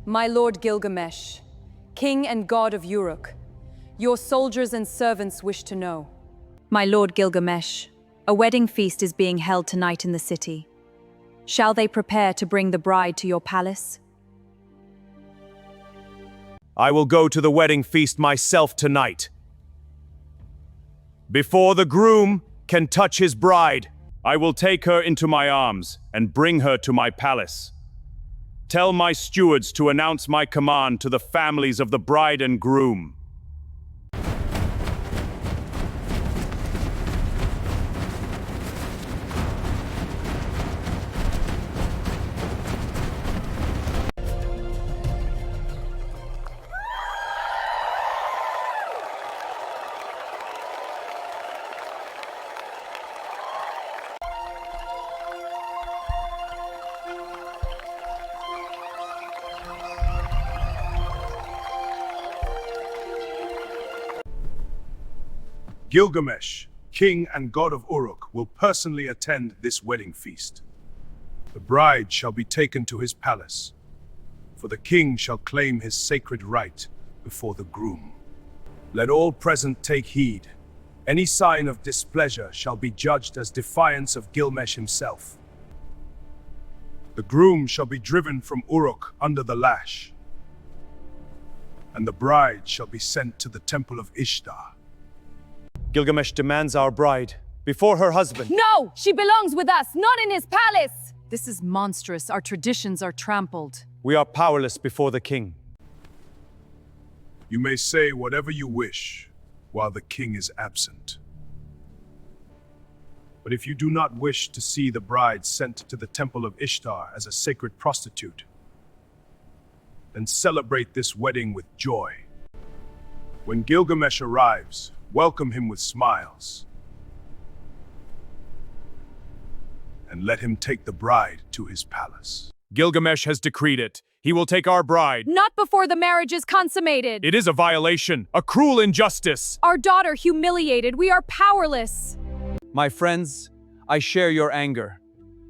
My lord Gilgamesh, king and god of Uruk, your soldiers and servants wish to know. My lord Gilgamesh, a wedding feast is being held tonight in the city. Shall they prepare to bring the bride to your palace? I will go to the wedding feast myself tonight. Before the groom can touch his bride, I will take her into my arms and bring her to my palace. Tell my stewards to announce my command to the families of the bride and groom. Gilgamesh, king and god of Uruk, will personally attend this wedding feast. The bride shall be taken to his palace, for the king shall claim his sacred right before the groom. Let all present take heed. Any sign of displeasure shall be judged as defiance of Gilgamesh himself. The groom shall be driven from Uruk under the lash, and the bride shall be sent to the temple of Ishtar. Gilgamesh demands our bride before her husband. No! She belongs with us, not in his palace! This is monstrous. Our traditions are trampled. We are powerless before the king. You may say whatever you wish while the king is absent. But if you do not wish to see the bride sent to the temple of Ishtar as a sacred prostitute, then celebrate this wedding with joy. When Gilgamesh arrives, welcome him with smiles, and let him take the bride to his palace. Gilgamesh has decreed it. He will take our bride. Not before the marriage is consummated. It is a violation, a cruel injustice. Our daughter humiliated. We are powerless. My friends, I share your anger.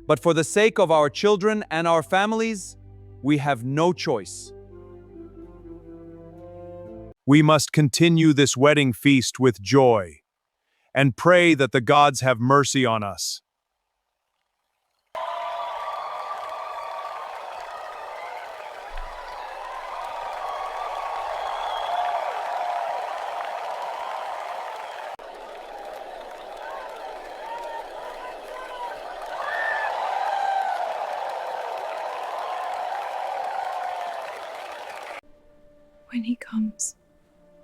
But for the sake of our children and our families, we have no choice. We must continue this wedding feast with joy and pray that the gods have mercy on us. When he comes,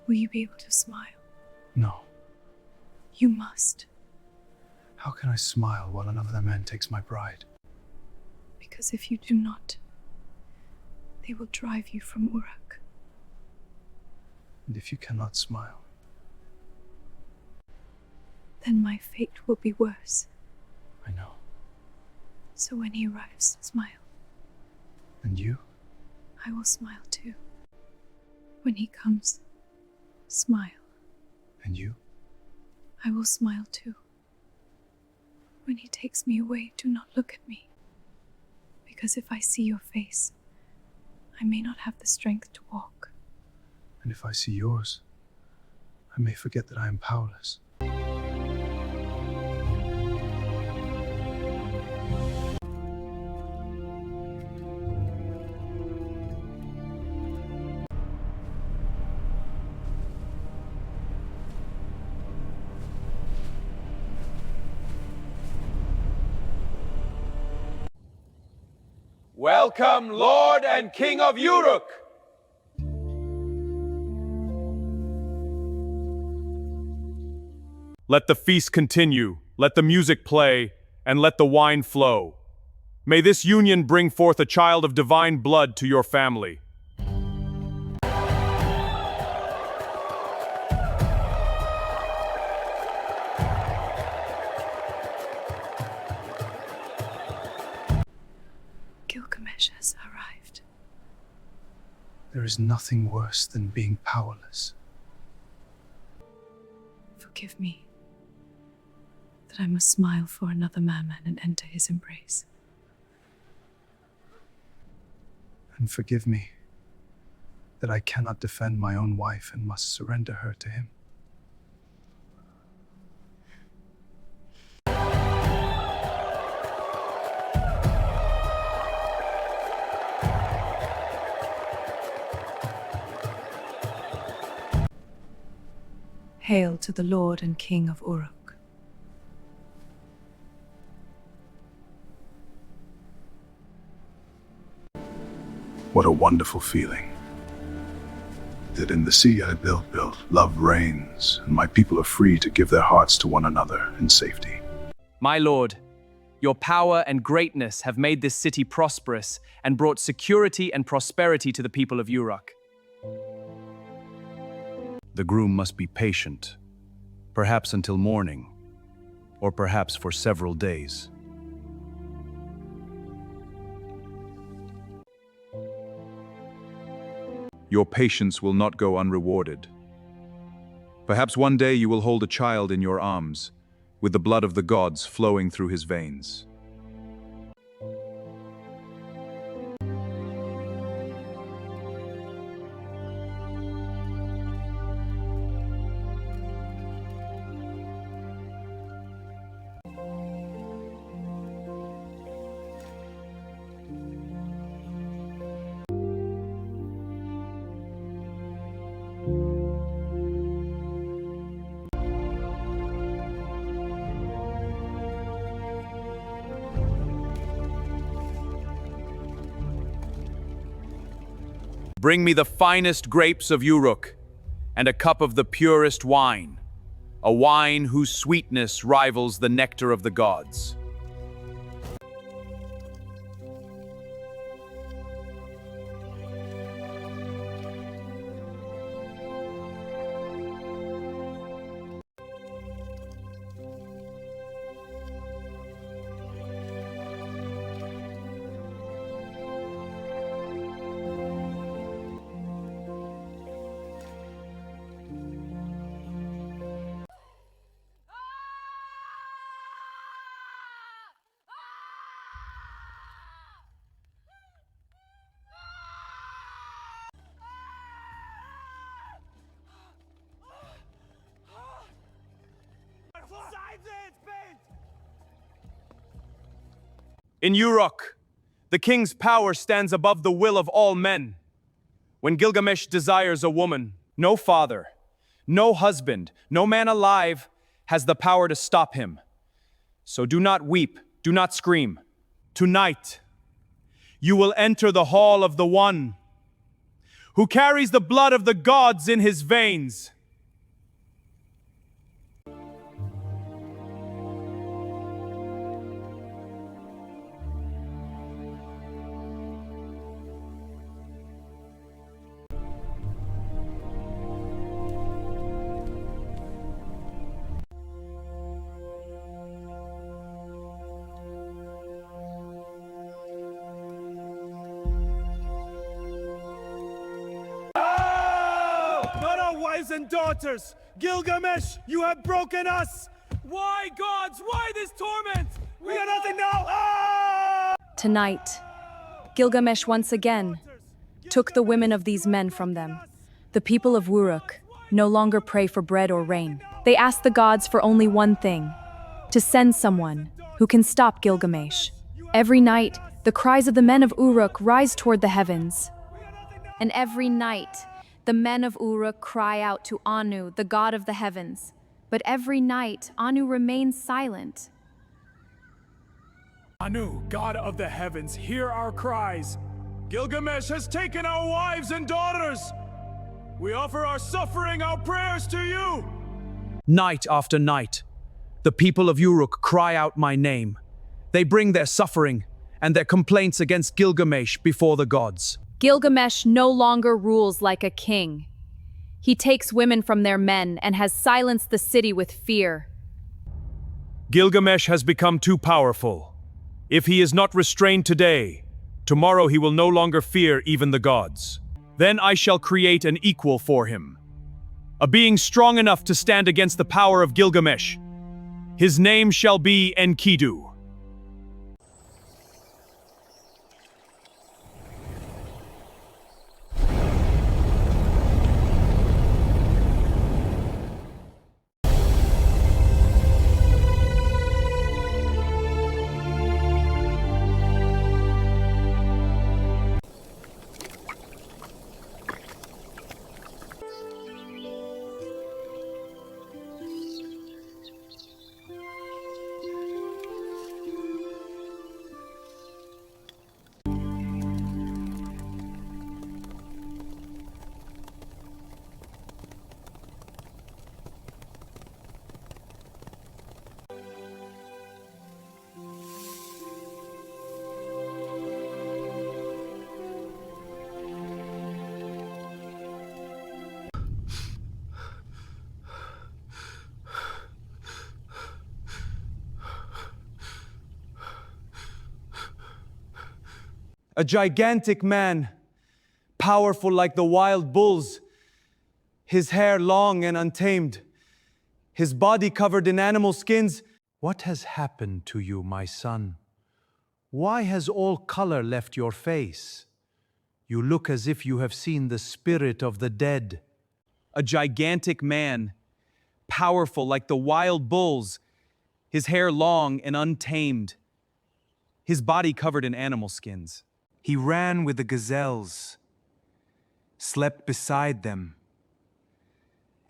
will you be able to smile? No. You must. How can I smile while another man takes my bride? Because if you do not, they will drive you from Uruk. And if you cannot smile? Then my fate will be worse. I know. So when he arrives, smile. And you? I will smile too. When he comes, smile. And you? I will smile too. When he takes me away, do not look at me. Because if I see your face, I may not have the strength to walk. And if I see yours, I may forget that I am powerless. Welcome, Lord and King of Uruk! Let the feast continue, let the music play, and let the wine flow. May this union bring forth a child of divine blood to your family. Gilgamesh has arrived. There is nothing worse than being powerless. Forgive me that I must smile for another man and enter his embrace. And forgive me that I cannot defend my own wife and must surrender her to him. Hail to the Lord and King of Uruk. What a wonderful feeling. That in the sea I built, love reigns, and my people are free to give their hearts to one another in safety. My lord, your power and greatness have made this city prosperous and brought security and prosperity to the people of Uruk. The groom must be patient, perhaps until morning, or perhaps for several days. Your patience will not go unrewarded. Perhaps one day you will hold a child in your arms, with the blood of the gods flowing through his veins. Bring me the finest grapes of Uruk, and a cup of the purest wine, a wine whose sweetness rivals the nectar of the gods. In Uruk, the king's power stands above the will of all men. When Gilgamesh desires a woman, no father, no husband, no man alive has the power to stop him. So do not weep, do not scream. Tonight, you will enter the hall of the one who carries the blood of the gods in his veins. Not our wives and daughters! Gilgamesh, you have broken us! Why, gods, why this torment? We are nothing now! Ah! Tonight, Gilgamesh once again took the women of these men from them. The people of Uruk no longer pray for bread or rain. They ask the gods for only one thing: to send someone who can stop Gilgamesh. Every night, the cries of the men of Uruk rise toward the heavens. And every night, the men of Uruk cry out to Anu, the god of the heavens. But every night, Anu remains silent. Anu, god of the heavens, hear our cries. Gilgamesh has taken our wives and daughters. We offer our suffering, our prayers to you. Night after night, the people of Uruk cry out my name. They bring their suffering and their complaints against Gilgamesh before the gods. Gilgamesh no longer rules like a king. He takes women from their men and has silenced the city with fear. Gilgamesh has become too powerful. If he is not restrained today, tomorrow he will no longer fear even the gods. Then I shall create an equal for him, a being strong enough to stand against the power of Gilgamesh. His name shall be Enkidu. A gigantic man, powerful like the wild bulls, his hair long and untamed, his body covered in animal skins. What has happened to you, my son? Why has all color left your face? You look as if you have seen the spirit of the dead. A gigantic man, powerful like the wild bulls, his hair long and untamed, his body covered in animal skins. He ran with the gazelles, slept beside them,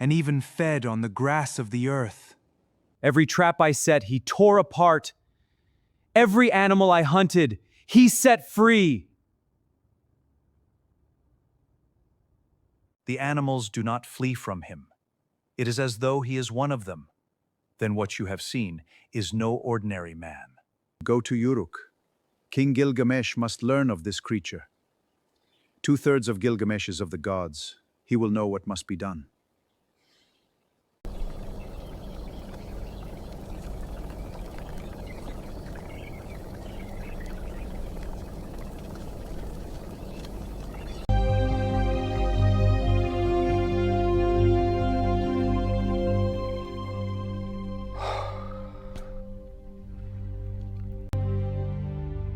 and even fed on the grass of the earth. Every trap I set, he tore apart. Every animal I hunted, he set free. The animals do not flee from him. It is as though he is one of them. Then what you have seen is no ordinary man. Go to Uruk. King Gilgamesh must learn of this creature. 2/3 of Gilgamesh is of the gods. He will know what must be done.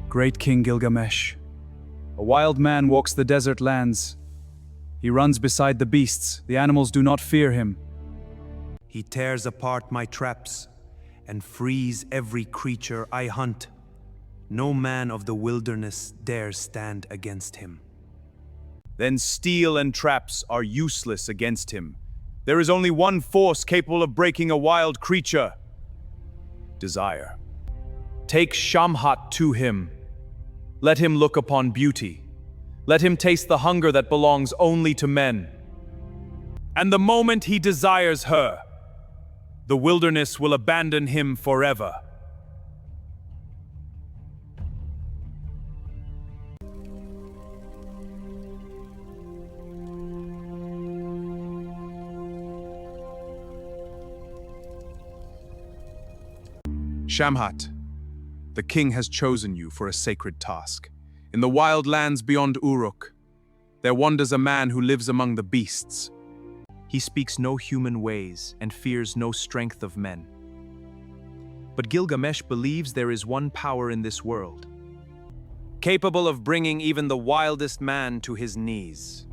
Great King Gilgamesh. A wild man walks the desert lands. He runs beside the beasts. The animals do not fear him. He tears apart my traps and frees every creature I hunt. No man of the wilderness dares stand against him. Then steel and traps are useless against him. There is only one force capable of breaking a wild creature: desire. Take Shamhat to him. Let him look upon beauty. Let him taste the hunger that belongs only to men. And the moment he desires her, the wilderness will abandon him forever. Shamhat, the king has chosen you for a sacred task. In the wild lands beyond Uruk, there wanders a man who lives among the beasts. He speaks no human ways and fears no strength of men. But Gilgamesh believes there is one power in this world, capable of bringing even the wildest man to his knees.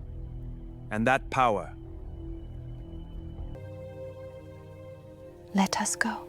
And that power... Let us go.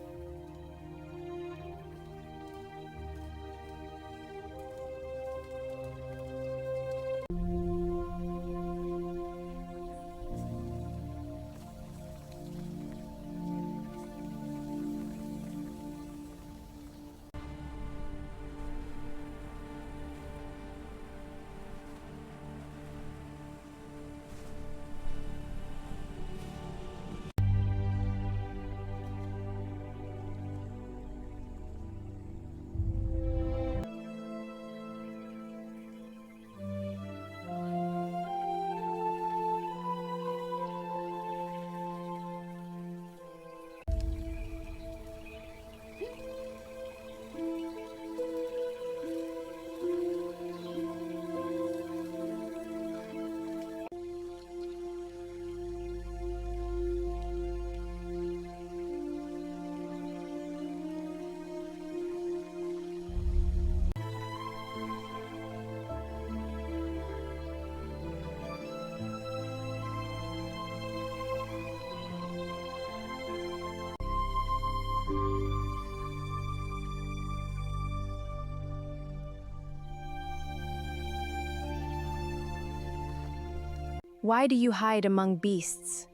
Why do you hide among beasts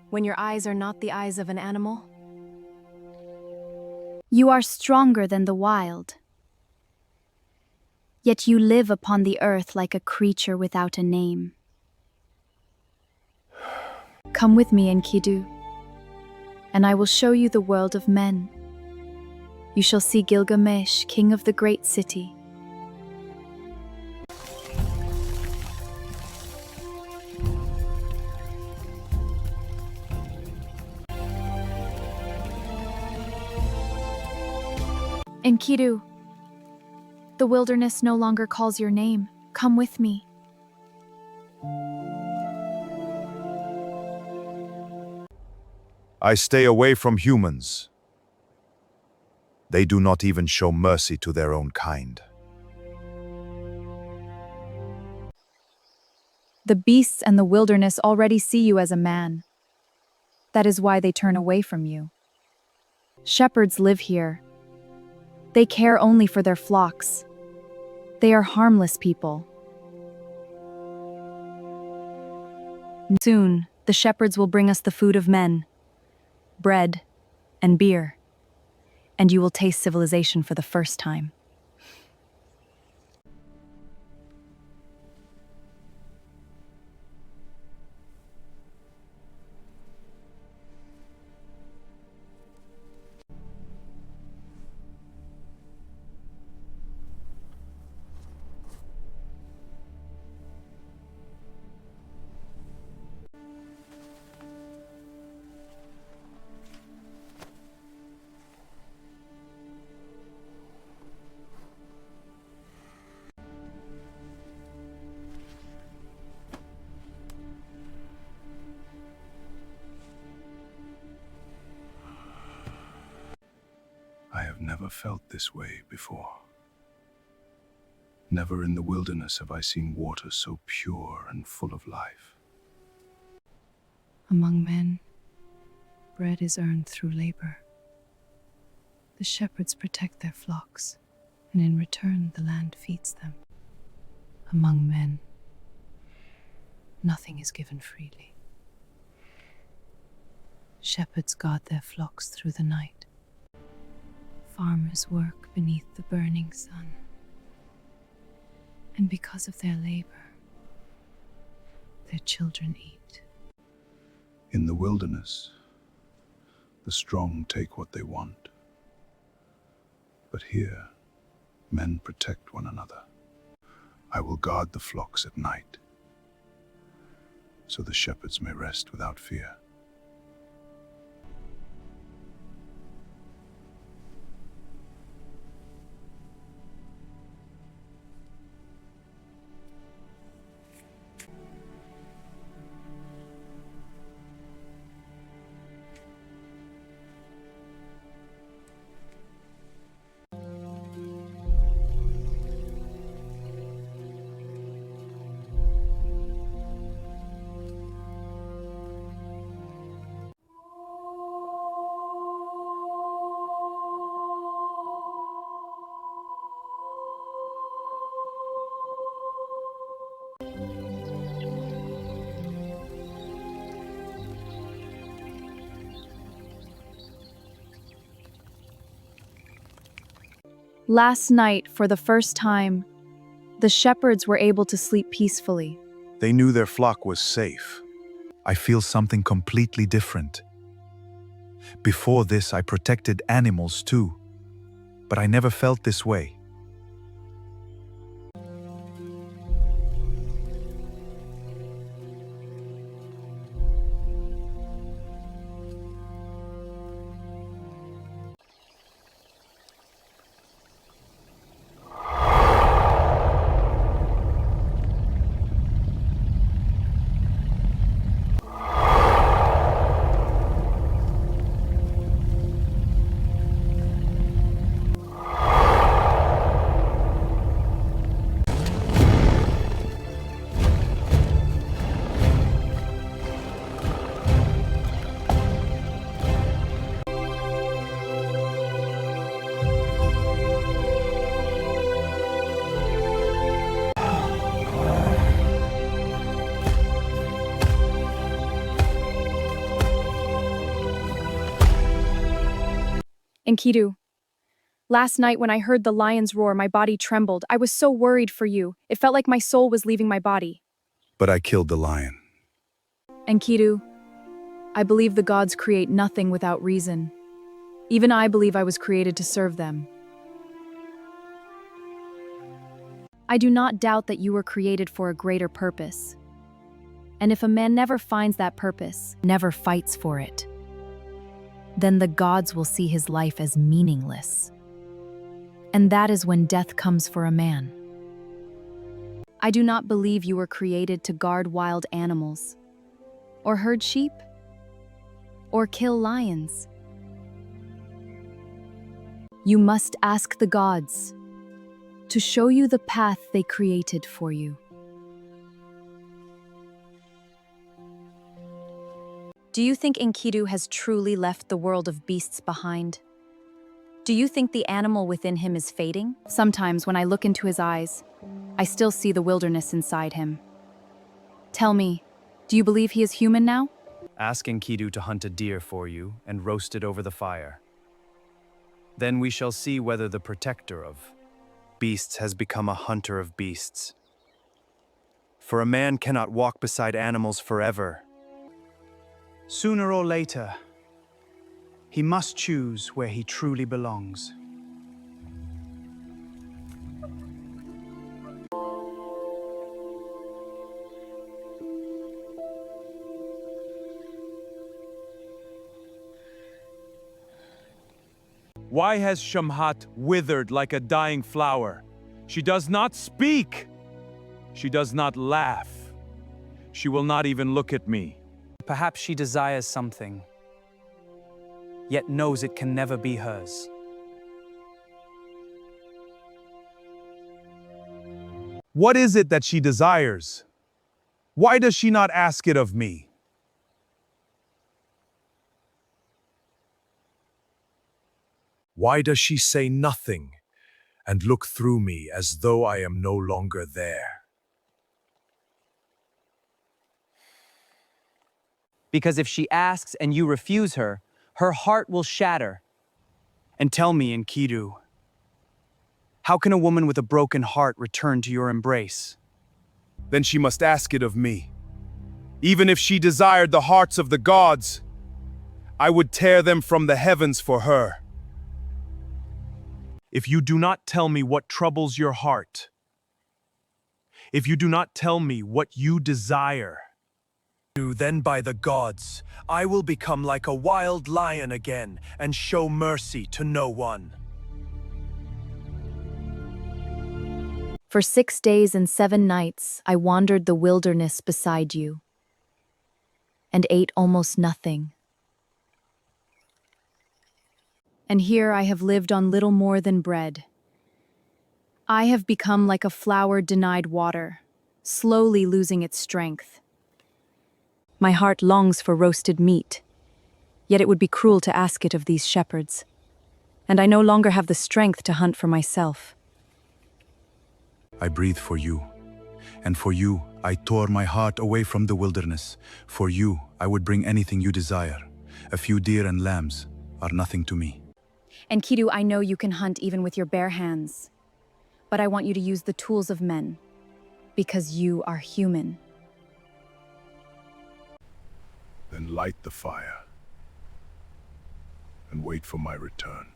when your eyes are not the eyes of an animal? You are stronger than the wild. Yet you live upon the earth like a creature without a name. Come with me, Enkidu, and I will show you the world of men. You shall see Gilgamesh, king of the great city. Enkidu, The wilderness no longer calls your name. Come with me. I stay away from humans. They do not even show mercy to their own kind. The beasts and the wilderness already see you as a man. That is why they turn away from you. Shepherds live here. They care only for their flocks. They are harmless people. Soon, the shepherds will bring us the food of men, bread and beer, and you will taste civilization for the first time. I have never felt this way before. Never in the wilderness have I seen water so pure and full of life. Among men, bread is earned through labor. The shepherds protect their flocks, and in return the land feeds them. Among men, nothing is given freely. Shepherds guard their flocks through the night. Farmers work beneath the burning sun. And because of their labor, their children eat. In the wilderness, the strong take what they want. But here, men protect one another. I will guard the flocks at night, so the shepherds may rest without fear. Last night, for the first time, the shepherds were able to sleep peacefully. They knew their flock was safe. I feel something completely different. Before this, I protected animals too, but I never felt this way. Enkidu, last night when I heard the lion's roar, my body trembled. I was so worried for you. It felt like my soul was leaving my body. But I killed the lion. Enkidu, I believe the gods create nothing without reason. Even I believe I was created to serve them. I do not doubt that you were created for a greater purpose. And if a man never finds that purpose, never fights for it, then the gods will see his life as meaningless. And that is when death comes for a man. I do not believe you were created to guard wild animals, or herd sheep, or kill lions. You must ask the gods to show you the path they created for you. Do you think Enkidu has truly left the world of beasts behind? Do you think the animal within him is fading? Sometimes when I look into his eyes, I still see the wilderness inside him. Tell me, do you believe he is human now? Ask Enkidu to hunt a deer for you and roast it over the fire. Then we shall see whether the protector of beasts has become a hunter of beasts. For a man cannot walk beside animals forever. Sooner or later, he must choose where he truly belongs. Why has Shamhat withered like a dying flower? She does not speak. She does not laugh. She will not even look at me. Perhaps she desires something, yet knows it can never be hers. What is it that she desires? Why does she not ask it of me? Why does she say nothing and look through me as though I am no longer there? Because if she asks and you refuse her, her heart will shatter. And tell me, Enkidu, how can a woman with a broken heart return to your embrace? Then she must ask it of me. Even if she desired the hearts of the gods, I would tear them from the heavens for her. If you do not tell me what troubles your heart, if you do not tell me what you desire, then by the gods, I will become like a wild lion again and show mercy to no one. For 6 days and 7 nights, I wandered the wilderness beside you and ate almost nothing. And here I have lived on little more than bread. I have become like a flower denied water, slowly losing its strength. My heart longs for roasted meat, yet it would be cruel to ask it of these shepherds. And I no longer have the strength to hunt for myself. I breathe for you, and for you I tore my heart away from the wilderness. For you I would bring anything you desire. A few deer and lambs are nothing to me. Enkidu, I know you can hunt even with your bare hands, but I want you to use the tools of men, because you are human. Then light the fire and wait for my return.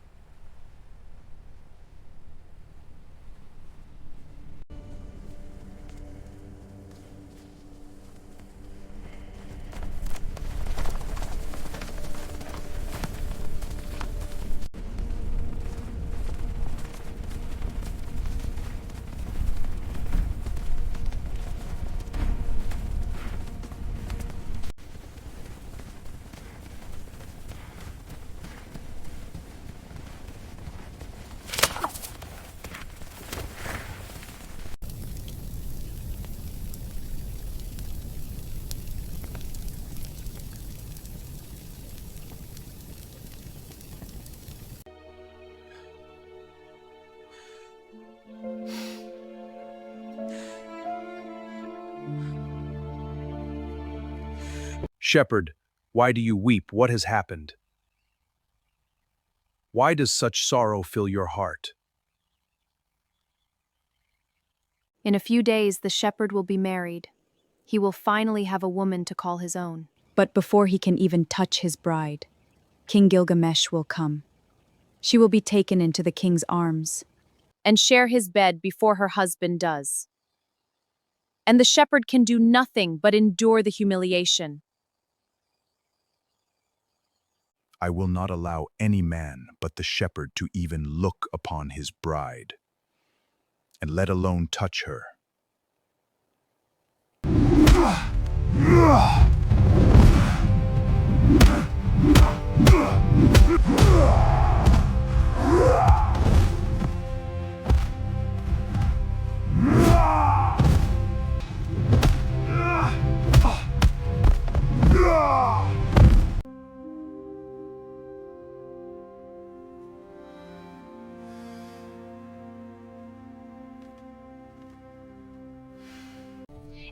Shepherd, why do you weep? What has happened? Why does such sorrow fill your heart? In a few days, the shepherd will be married. He will finally have a woman to call his own. But before he can even touch his bride, King Gilgamesh will come. She will be taken into the king's arms and share his bed before her husband does. And the shepherd can do nothing but endure the humiliation. I will not allow any man but the shepherd to even look upon his bride, and let alone touch her.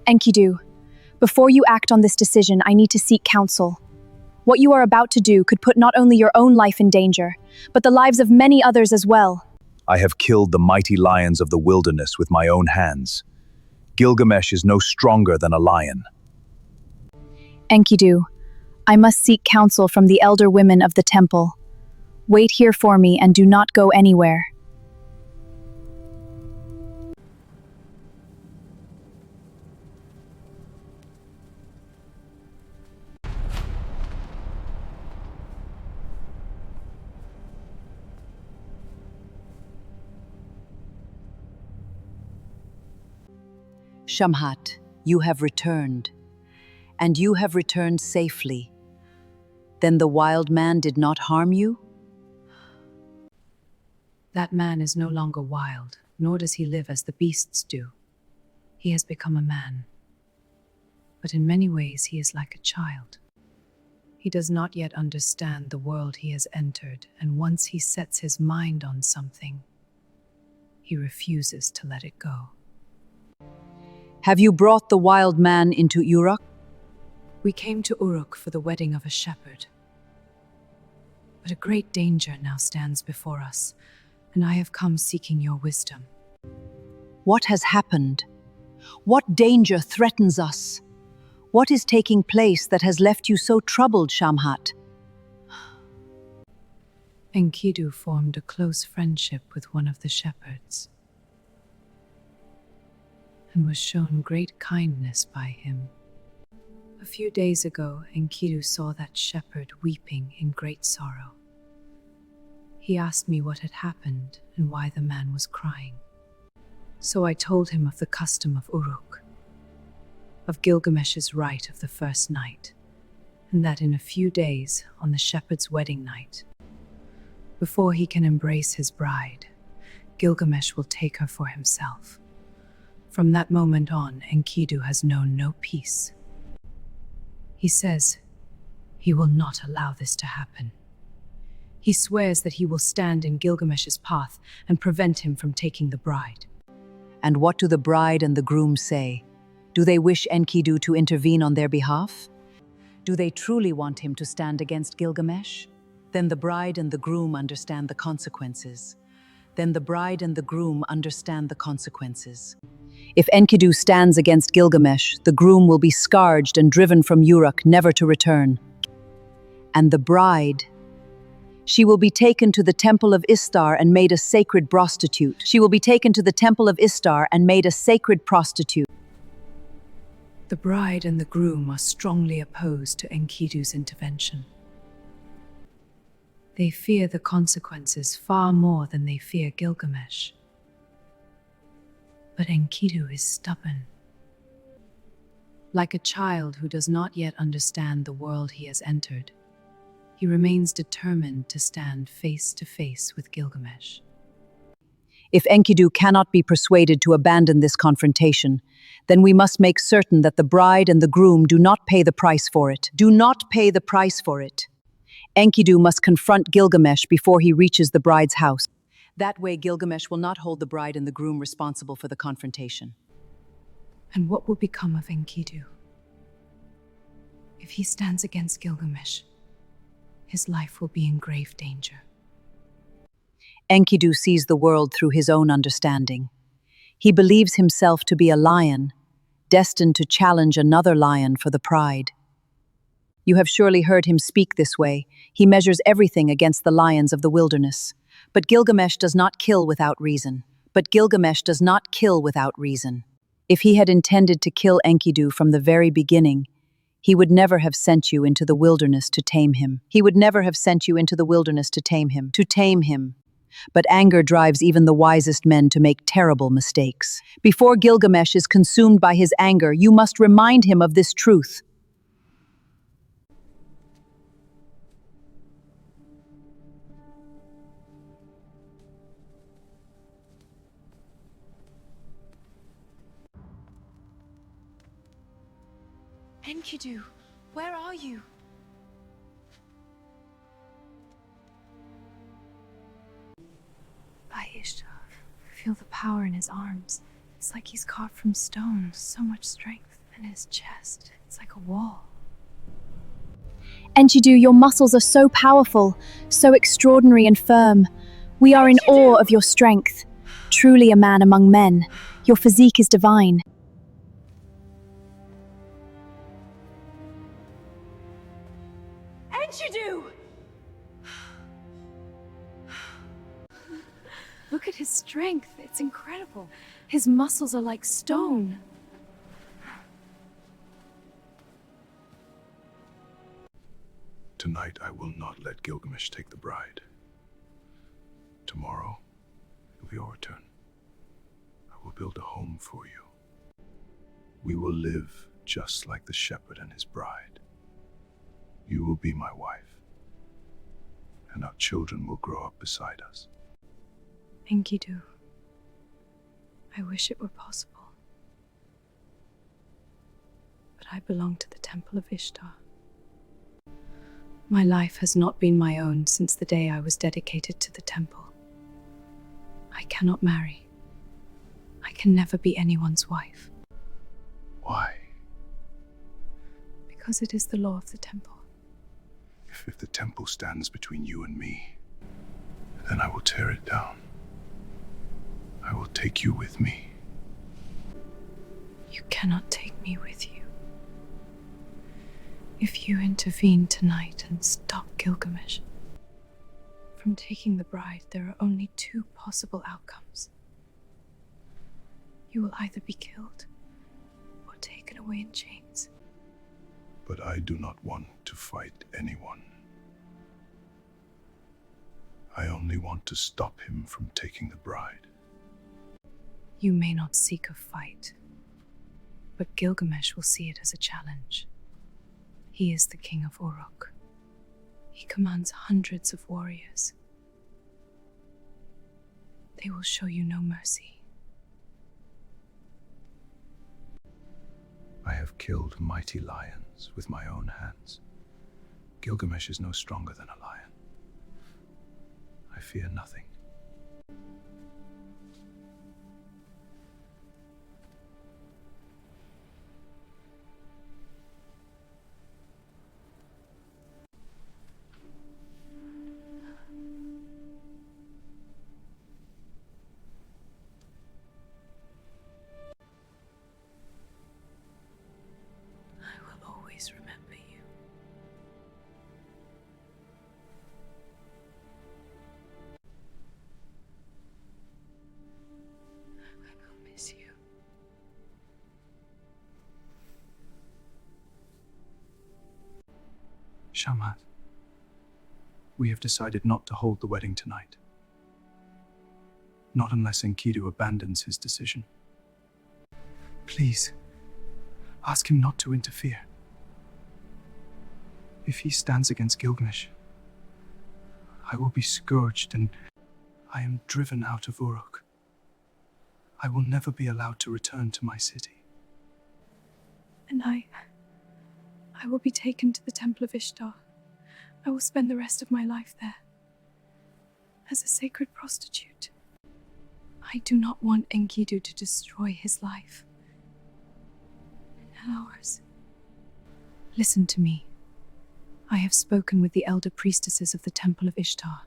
Enkidu, before you act on this decision, I need to seek counsel. What you are about to do could put not only your own life in danger, but the lives of many others as well. I have killed the mighty lions of the wilderness with my own hands. Gilgamesh is no stronger than a lion. Enkidu, I must seek counsel from the elder women of the temple. Wait here for me and do not go anywhere. Shamhat, you have returned, and you have returned safely. Then the wild man did not harm you? That man is no longer wild, nor does he live as the beasts do. He has become a man. But in many ways he is like a child. He does not yet understand the world he has entered, and once he sets his mind on something, he refuses to let it go. Have you brought the wild man into Uruk? We came to Uruk for the wedding of a shepherd. But a great danger now stands before us, and I have come seeking your wisdom. What has happened? What danger threatens us? What is taking place that has left you so troubled, Shamhat? Enkidu formed a close friendship with one of the shepherds, and was shown great kindness by him. A few days ago, Enkidu saw that shepherd weeping in great sorrow. He asked me what had happened and why the man was crying. So I told him of the custom of Uruk, of Gilgamesh's rite of the first night, and that in a few days, on the shepherd's wedding night, before he can embrace his bride, Gilgamesh will take her for himself. From that moment on, Enkidu has known no peace. He says he will not allow this to happen. He swears that he will stand in Gilgamesh's path and prevent him from taking the bride. And what do the bride and the groom say? Do they wish Enkidu to intervene on their behalf? Do they truly want him to stand against Gilgamesh? Then the bride and the groom understand the consequences. Then the bride and the groom understand the consequences. If Enkidu stands against Gilgamesh, the groom will be scourged and driven from Uruk, never to return. And the bride, she will be taken to the temple of Istar and made a sacred prostitute. She will be taken to the temple of Istar and made a sacred prostitute. The bride and the groom are strongly opposed to Enkidu's intervention. They fear the consequences far more than they fear Gilgamesh. But Enkidu is stubborn. Like a child who does not yet understand the world he has entered, he remains determined to stand face to face with Gilgamesh. If Enkidu cannot be persuaded to abandon this confrontation, then we must make certain that the bride and the groom do not pay the price for it. Do not pay the price for it. Enkidu must confront Gilgamesh before he reaches the bride's house. That way, Gilgamesh will not hold the bride and the groom responsible for the confrontation. And what will become of Enkidu? If he stands against Gilgamesh, his life will be in grave danger. Enkidu sees the world through his own understanding. He believes himself to be a lion, destined to challenge another lion for the pride. You have surely heard him speak this way. He measures everything against the lions of the wilderness. But Gilgamesh does not kill without reason. But Gilgamesh does not kill without reason. If he had intended to kill Enkidu from the very beginning, He would never have sent you into the wilderness to tame him. He would never have sent you into the wilderness to tame him. To tame him. But anger drives even the wisest men to make terrible mistakes. Before Gilgamesh is consumed by his anger, you must remind him of this truth. Enkidu, where are you? By Ishtar, feel the power in his arms. It's like he's carved from stone, so much strength. And his chest, it's like a wall. Enkidu, your muscles are so powerful, so extraordinary and firm. We are in awe of your strength. Truly a man among men. Your physique is divine. Enkidu! Look at his strength. It's incredible. His muscles are like stone. Tonight I will not let Gilgamesh take the bride. Tomorrow will be your return. I will build a home for you. We will live just like the shepherd and his bride. You will be my wife, and our children will grow up beside us. Enkidu, I wish it were possible. But I belong to the temple of Ishtar. My life has not been my own since the day I was dedicated to the temple. I cannot marry. I can never be anyone's wife. Why? Because it is the law of the temple. If the temple stands between you and me, then I will tear it down. I will take you with me. You cannot take me with you. If you intervene tonight and stop Gilgamesh from taking the bride, there are only two possible outcomes. You will either be killed or taken away in chains. But I do not want to fight anyone. I only want to stop him from taking the bride. You may not seek a fight, but Gilgamesh will see it as a challenge. He is the king of Uruk. He commands hundreds of warriors. They will show you no mercy. I have killed mighty lions with my own hands. Gilgamesh is no stronger than a lion. I fear nothing. Always remember you. I will miss you. Shamhat, we have decided not to hold the wedding tonight. Not unless Enkidu abandons his decision. Please, ask him not to interfere. If he stands against Gilgamesh, I will be scourged and I am driven out of Uruk. I will never be allowed to return to my city. And I will be taken to the temple of Ishtar. I will spend the rest of my life there as a sacred prostitute. I do not want Enkidu to destroy his life and ours. Listen to me. I have spoken with the elder priestesses of the temple of Ishtar.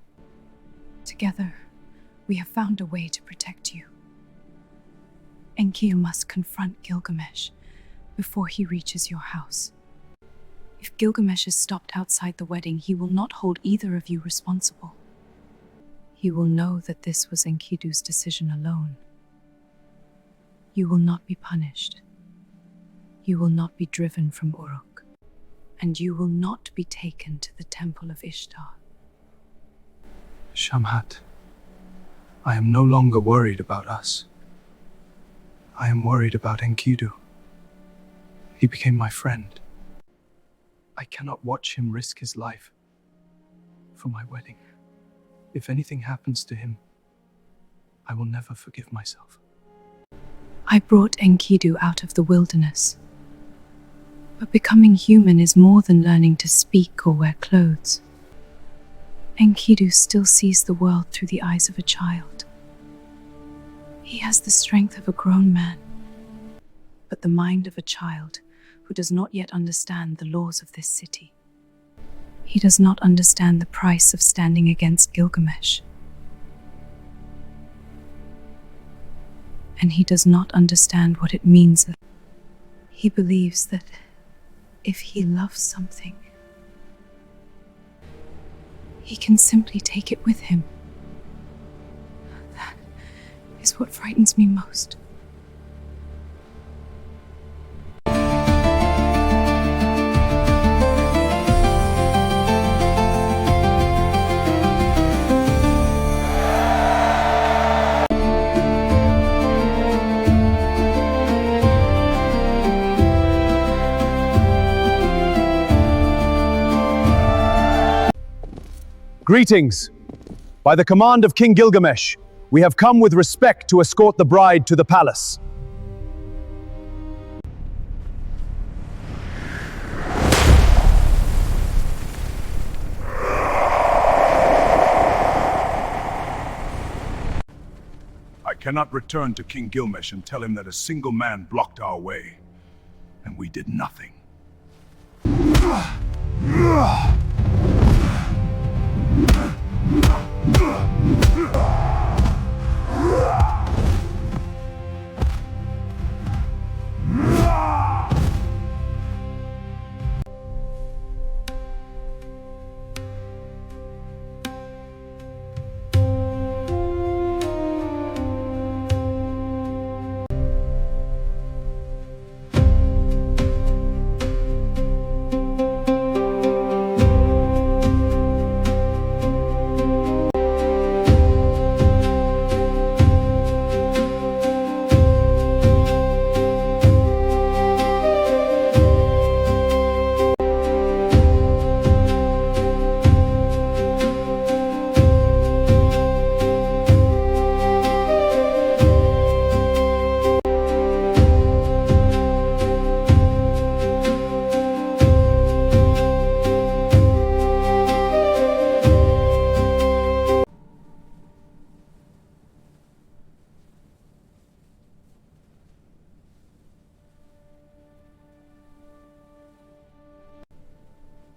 Together, we have found a way to protect you. Enkidu must confront Gilgamesh before he reaches your house. If Gilgamesh is stopped outside the wedding, he will not hold either of you responsible. He will know that this was Enkidu's decision alone. You will not be punished. You will not be driven from Uruk. and you will not be taken to the temple of Ishtar. Shamhat, I am no longer worried about us. I am worried about Enkidu. He became my friend. I cannot watch him risk his life for my wedding. If anything happens to him, I will never forgive myself. I brought Enkidu out of the wilderness. But becoming human is more than learning to speak or wear clothes. Enkidu still sees the world through the eyes of a child. He has the strength of a grown man, but the mind of a child who does not yet understand the laws of this city. He does not understand the price of standing against Gilgamesh. And he does not understand what it means. He believes that if he loves something, he can simply take it with him. That is what frightens me most. Greetings! By the command of King Gilgamesh, we have come with respect to escort the bride to the palace. I cannot return to King Gilgamesh and tell him that a single man blocked our way, and we did nothing.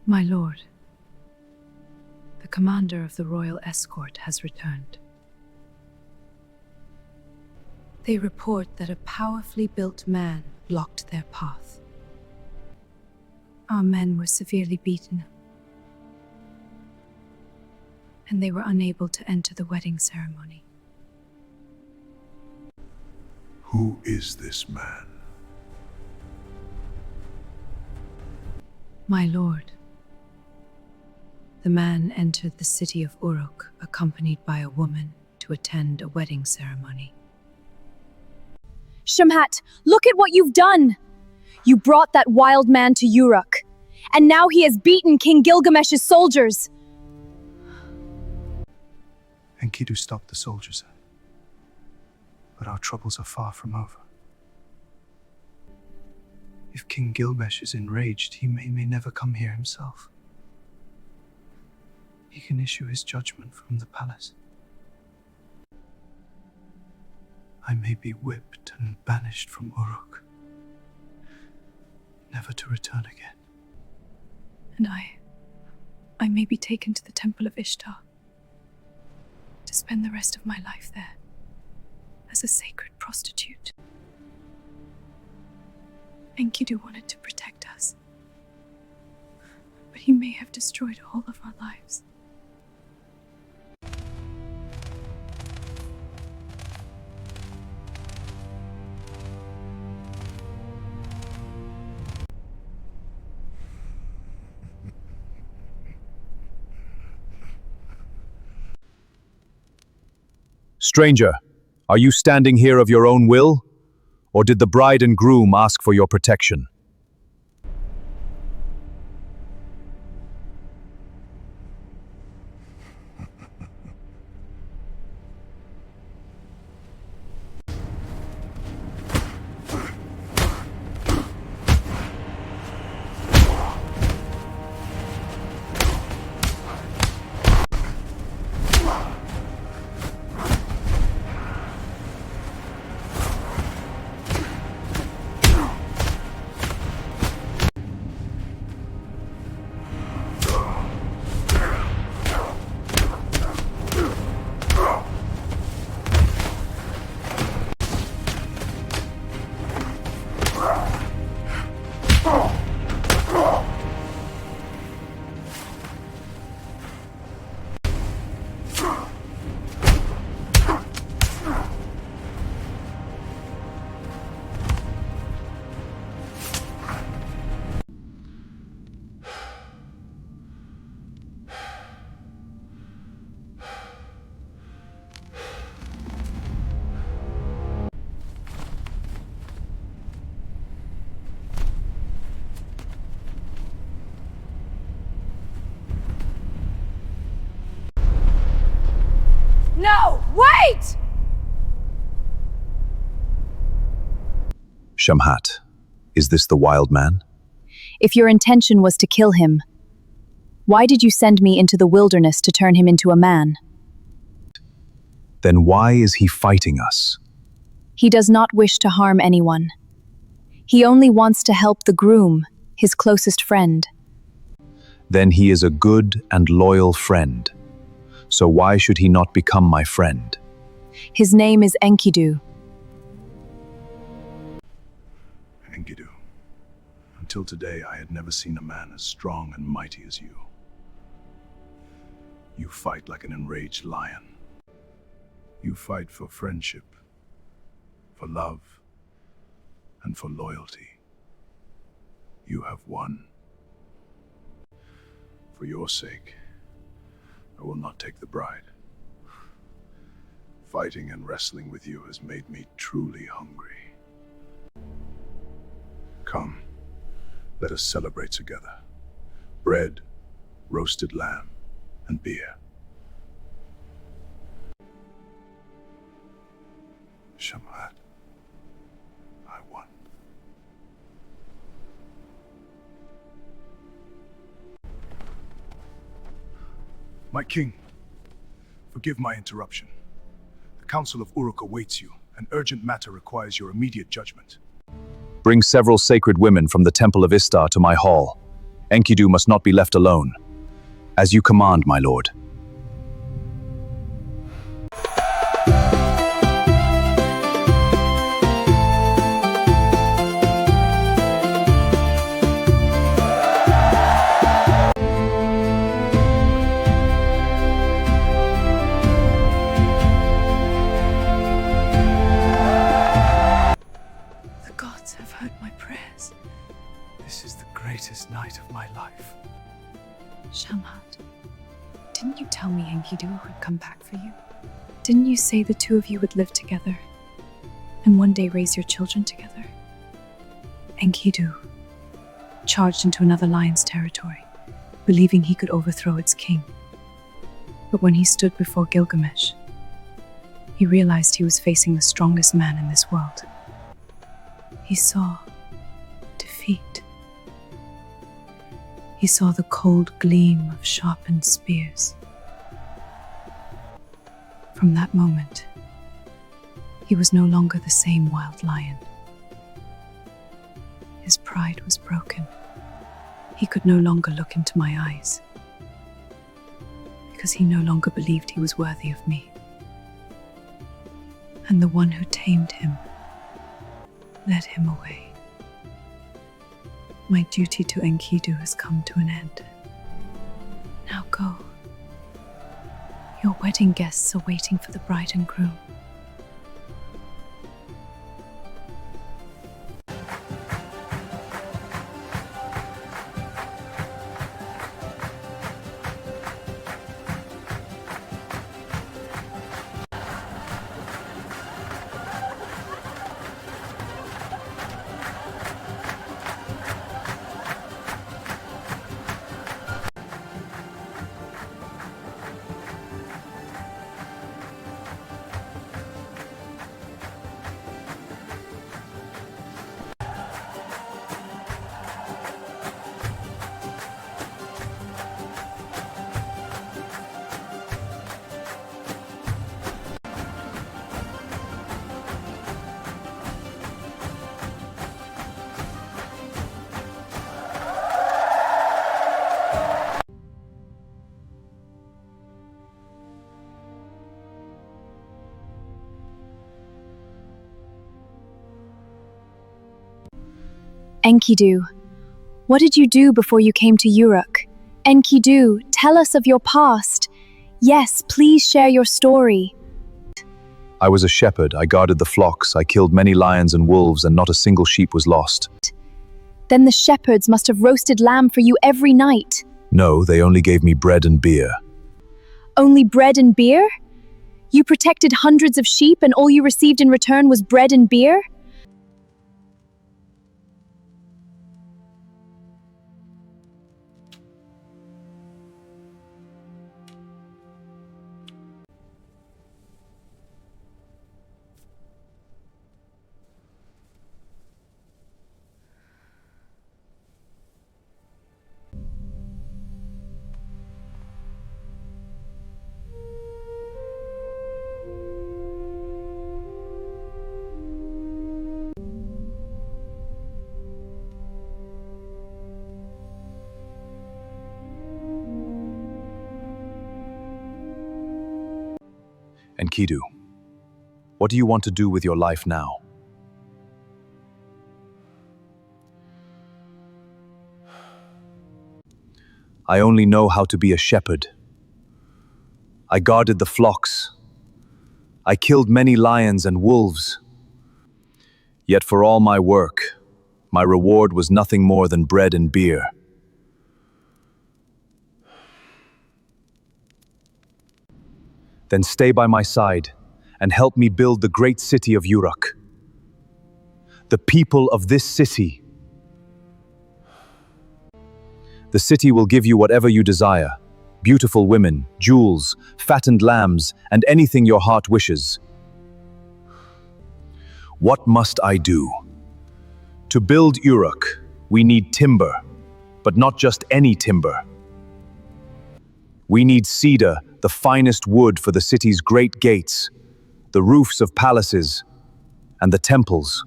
My lord, the commander of the royal escort has returned. They report that a powerfully built man blocked their path. Our men were severely beaten, and they were unable to enter the wedding ceremony. Who is this man? My lord, the man entered the city of Uruk, accompanied by a woman, to attend a wedding ceremony. Shamhat, look at what you've done! You brought that wild man to Uruk, and now he has beaten King Gilgamesh's soldiers! Enkidu stopped the soldiers, but our troubles are far from over. If King Gilgamesh is enraged, he may never come here himself. He can issue his judgment from the palace. I may be whipped and banished from Uruk, never to return again. And I may be taken to the temple of Ishtar, to spend the rest of my life there, as a sacred prostitute. Enkidu wanted to protect us, but he may have destroyed all of our lives. Stranger, are you standing here of your own will? Or did the bride and groom ask for your protection? No! Wait! Shamhat, is this the wild man? If your intention was to kill him, why did you send me into the wilderness to turn him into a man? Then why is he fighting us? He does not wish to harm anyone. He only wants to help the groom, his closest friend. Then he is a good and loyal friend. So why should he not become my friend? His name is Enkidu. Enkidu, until today I had never seen a man as strong and mighty as you. You fight like an enraged lion. You fight for friendship, for love, and for loyalty. You have won. For your sake, I will not take the bride. Fighting and wrestling with you has made me truly hungry. Come, let us celebrate together. Bread, roasted lamb, and beer. Shamhat, I won. My king, forgive my interruption. The Council of Uruk awaits you. An urgent matter requires your immediate judgment. Bring several sacred women from the Temple of Istar to my hall. Enkidu must not be left alone. As you command, my lord. The gods have heard my prayers. This is the greatest night of my life. Shamhat, didn't you tell me Enkidu would come back for you? Didn't you say the two of you would live together and one day raise your children together? Enkidu charged into another lion's territory, believing he could overthrow its king. But when he stood before Gilgamesh, he realized he was facing the strongest man in this world. He saw defeat. He saw the cold gleam of sharpened spears. From that moment, he was no longer the same wild lion. His pride was broken. He could no longer look into my eyes, because he no longer believed he was worthy of me. And the one who tamed him led him away. My duty to Enkidu has come to an end. Now go. Your wedding guests are waiting for the bride and groom. Enkidu. What did you do before you came to Uruk? Enkidu, tell us of your past. Yes, please share your story. I was a shepherd, I guarded the flocks, I killed many lions and wolves, and not a single sheep was lost. Then the shepherds must have roasted lamb for you every night. No, they only gave me bread and beer. Only bread and beer? You protected hundreds of sheep and all you received in return was bread and beer? Enkidu, what do you want to do with your life now? I only know how to be a shepherd. I guarded the flocks. I killed many lions and wolves. Yet for all my work, my reward was nothing more than bread and beer. Then stay by my side and help me build the great city of Uruk. The people of this city. The city will give you whatever you desire: beautiful women, jewels, fattened lambs, and anything your heart wishes. What must I do? To build Uruk, we need timber, but not just any timber. We need cedar, the finest wood for the city's great gates, the roofs of palaces, and the temples.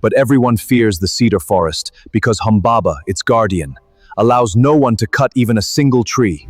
But everyone fears the cedar forest because Humbaba, its guardian, allows no one to cut even a single tree.